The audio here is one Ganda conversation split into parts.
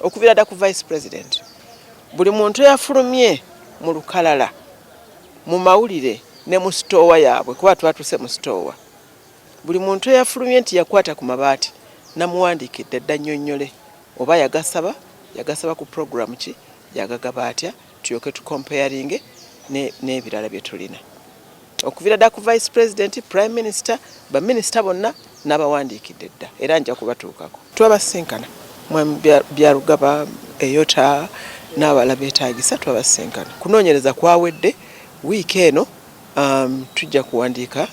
okubira dda ku vice president buli muntu yafulumye mu lukalala mu mawulire ne mu stowa yaabwe kuba twatuse mu stowa buli muntu yafulumye nti yakwata ku mabaati namuwandiikidde dda nnyonnyole oba yagasaba ku programu ki yagagaba atya tuyoke tukompayaringe n'ebirala bye tulina okuvira dda ku vice president prime minister baminisita bonna n'abawandiikidde dda era nja kubatuukako twabasinkana byarugaba eyota n'abala beetaagisa twabasinkana kunoonyereza kwawedde wiiki eno tujja kuwandiika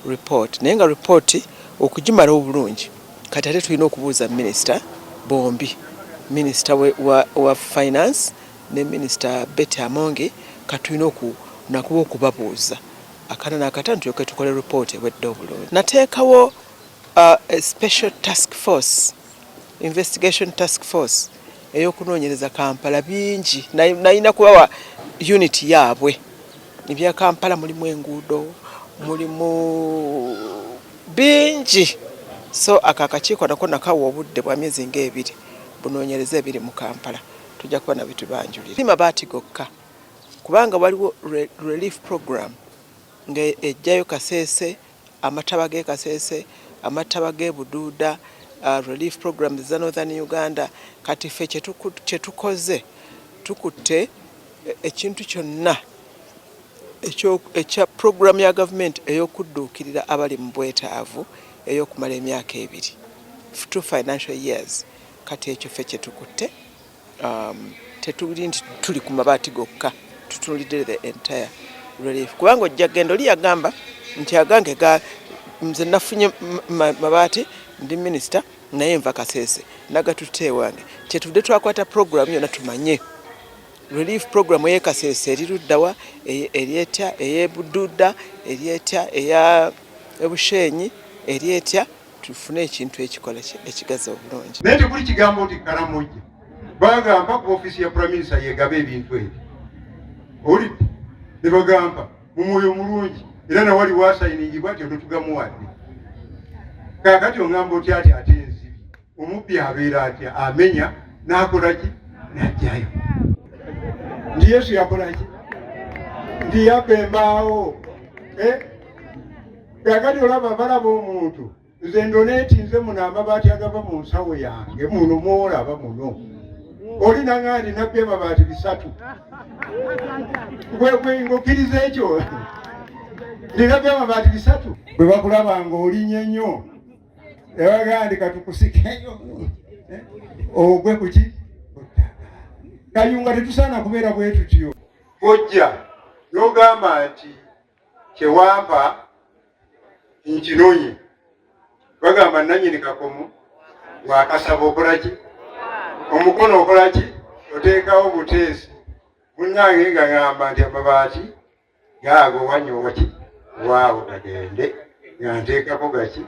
report naye nga report okugimala obulungi kati ate tulina okubuuza minisita bombi minisita wa finance ne minisita Betty Amonge katulina nakuba okubabuuza akana nakatano tuyoke tukole report ewedde obulungi nateekawo a special task force investigation task force eyokunoonyereza Kampala bingi nayina kubawa unit yaabwe ebya Kampala mulimu enguudo mulimu bingi so akakakiiko nako nakawa obudde bwa myezi ng'ebiri bunoonyereza ebiri mu Kampala tujja kuba na bitu banjulira Amabaati gokka kubanga waliwo relief program ng'ejjayo Kasese amataba g'e Kasese amataba g'e Buduuda relief programs za Northern Uganda kati ffe kye tukoze tukutte ekintu kyonna ekya program ya government ey'okudduukirira abali mu bwetaavu ey'okumala emyaka 2 2 financial years kati ekyo ffe kye tukutte tetuli nti tuli ku mabaati gokka tutunulidde the entire relief kubanga ojja genda oli yagamba nti agange nze nafunye mabaati ndi minisita naye nva Kasese nagatutte ewange kyetudde twakwata program yonna tumanye relief program ey'e Kasese eri luddawa eryetya ey'e Buduuda eryetya eya Bushenyi eryetya tufune ekintu ekikola ekigaza obulungi naye tekuli kigambo nti Karamojja bagamba ku ofisi ya prime minister yegaba ebintu ebyo oli ne bagamba mu mwoyo mulungi era nawali wasayiningibwa nti ototugamuwadde kakati ongamba otya ati ate enzibi omubbi abeera atya amenya n'akolaki n'ajjayo ndi Yesu yakolaki ndi yapembaawo kakati olaba balaba omuntu nze ndoneti nze muno amabaati agava mu nsawo yange muno mwolaba muno oli nangandi nabbi amabaati 3 ng'okkiriza ekyo ndinabbi amabaati 3 bwe bakulaba ng'olinye nnyo ebagandi katukusikeyo ogwe kuki kayunga tetusaana kubeera bwe tutyo bojja n'ogamba nti kyewampa nkinonye bagamba nannyini kakomo wakasaba okolaki omukono okolaki oteekawo buteesi munnange nga ngamba nti amabaati gaago wanyowaki waawo gagende nga nteekako gaki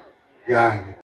gange